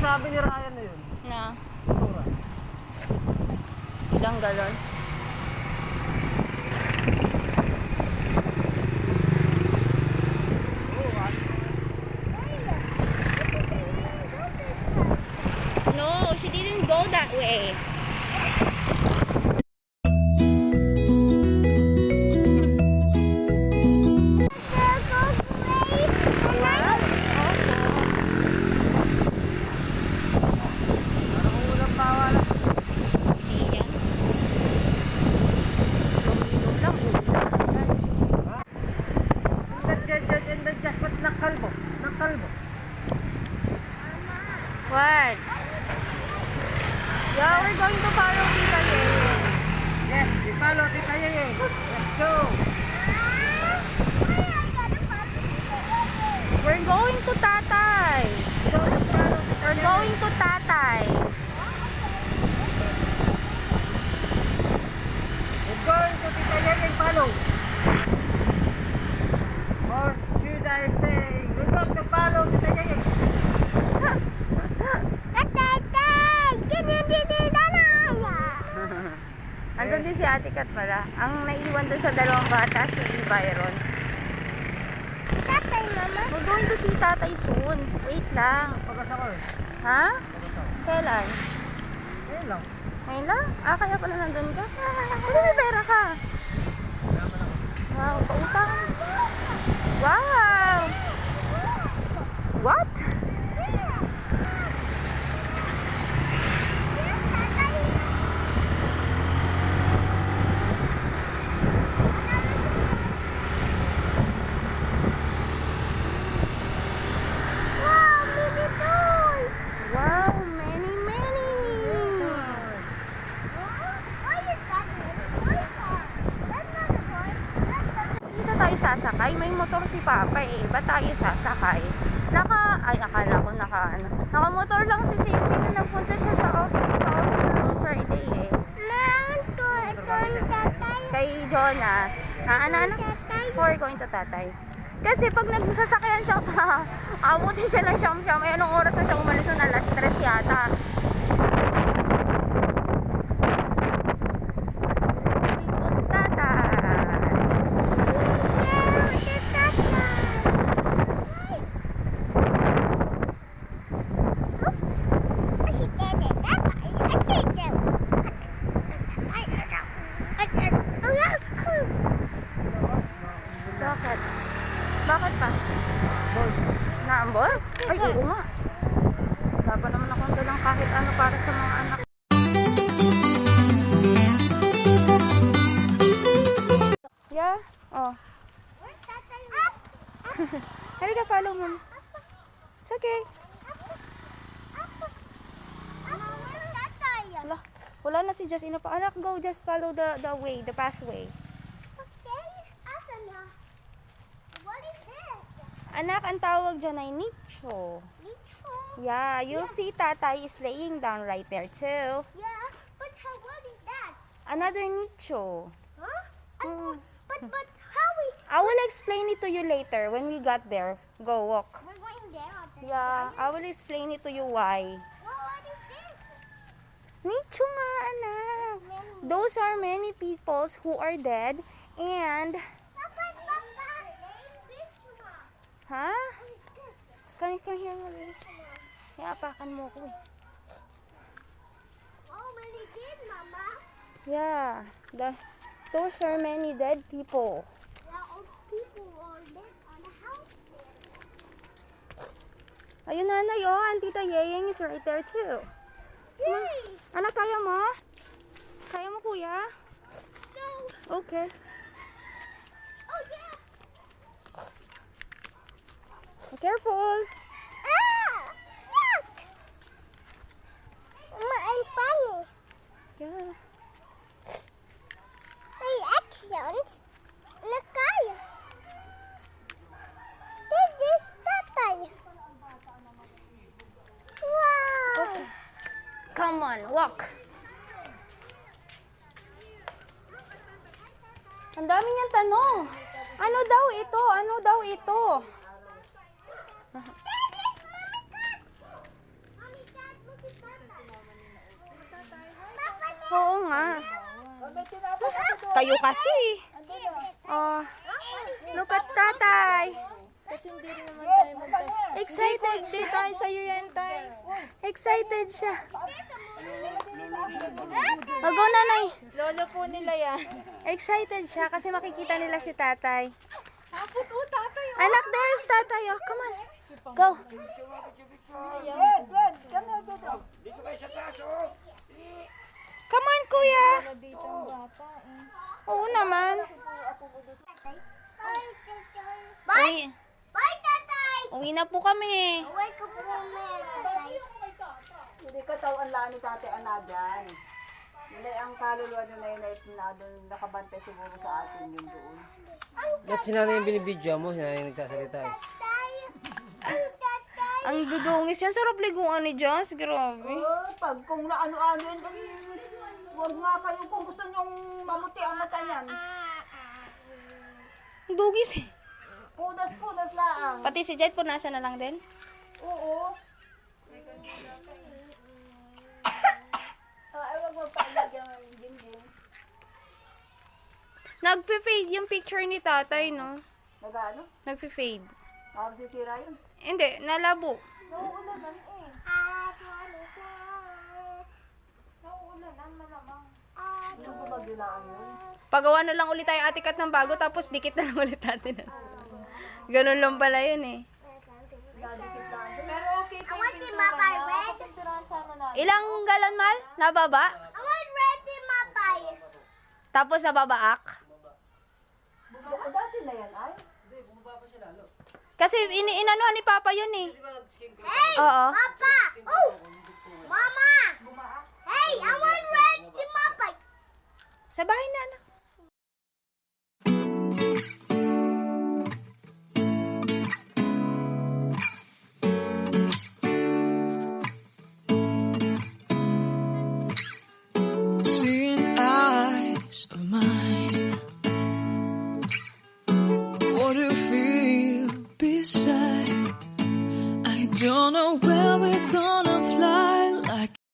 sabi ni Ryan na yun. Na? Tura. Ilang galon? No, she didn't go that way. Parang ulang bawal. Ayan. Lumilom lang, ulan. Nandiyan, ba't nakalbo? Nakalbo. What? Yeah, we're going to follow Tita Yeye. Yes, we follow Tita Yeye. Let's go. We're going to Tatay. So, let's follow Tita We're Yeye. going to Tatay. We're going to Tita Yeye follow. Or should I say, we're going to follow Tita Yeye. Andun din si Ate Kat pala. Ang naiwan dun sa dalawang bata, si Byron. Tatay, mama. We're going to see Tatay soon. Wait lang. Pagas ako eh. Ha? Pagas ako. Kailan? Ayun lang. Ngayon lang? Ah, kaya pala nandun ka? Ano may pera ka? Yaman ako. Wow, pautang. Wow! What? Wow, many, many! Dito tayo sasakay. May motor si Papa eh. Ba't tayo sasakay? Naka-motor lang si Safety na nagpunta siya sa office ng Friday eh. Kay Jonas. Ano? We're going to Tatay. Kasi pag nagsasakyan siya pa, abutin siya ng siyam-siyam. Eh, anong oras na siya umalis nun? Alas 3 yata. Going to Tatay. Bakit? Bakit pa? Boy. Naambol? Ay, oo nga. Wala pa naman akong dalang kahit ano para sa mga anak. Yeah? Oh. Halika, follow mo. It's okay. Wala na si Justina pa. Anak, go. Just follow the way, the pathway. Anak, ang tawag dyan ay nicho. Yeah, you'll see Tatay is laying down right there too. Another nicho. But how we I will explain it to you later when we got there. Go walk. we're going there already. Yeah, I will explain it to you why. What is this? Nicho nga, anak. Those are many peoples who are dead and... Ha? Come here, Mali. Iapakan mo ko eh. Oh, many did, Mama. Yeah, those are many dead people. Yeah, old people are dead on the house. Ayun, nanay, oh, and Tita Yeyeng is right there too. Yay! Anak, kaya mo? Kaya mo, kuya? No. Okay. Oh, yeah. Careful. Ah! Look! Mama, I'm funny. Yeah. Hey, actions. Nakay. This is Tatay. Wow. Okay. Come on, walk. Ang dami niyang tanong. Ano daw ito? Ano daw ito? Mommy cat. nga. Kayo kasi. Oh, look at tatay. Kasi hindi rin naman tayo magkakita. Excited siya. Tayo sa'yo yan, tay. Excited siya. Oh, go nanay. Lolo po nila yan. Excited siya kasi makikita nila si tatay. Tapos, tatay. Anak, there's tatay. Oh, come on. Go. Come on, kuya. Dito ang bata eh. Oo naman. Bye! Uwi, Bye, tatay! uwi na po kami. Uwi ka po namin, tatay. Hindi ka tao ang laan ni Tate Ana dyan. Hindi ang kaluluwa doon na yun na doon nakabantay siguro sa atin yun doon. At sinanay yung binibidyo mo, sinanay yung nagsasalita eh. Tatay! Tatay! Ang dudungis yan. Sarap liguan ni Joss. Grabe. Oh, pag kung na ano-ano yun, huwag nga kayo kung gusto nyong mamuti ang mata yan. Ang dugis eh. Punas lang. Pati si Jet po nasa na lang din. Oo. Ay, wag mo pailagyan ng gingging. Nagpe-fade yung picture ni tatay, no? Nag-ano? Nagpe-fade. Sisira yun. Hindi, nalabo. Nauulanan eh. Nauulanan malamang. Ano ba magdilaan yun? Pagawa na lang ulit tayo atikat ng bago tapos dikit na lang ulit natin. Ganun lang pala yun eh. Pero okay, I want the mapay red. sirahan sana natin. Ilang galon, Mal? Nababa? I want red the mapay. Tapos nababaak? Dati na yan ay. Kasi inanuhan ni Papa yun eh. Hey, Oo. Papa! Oh! Mama! Hey, I want red the mapay. Sa bahay na, anak. Seeing eyes of mine, what do you feel beside? I don't know where we're going.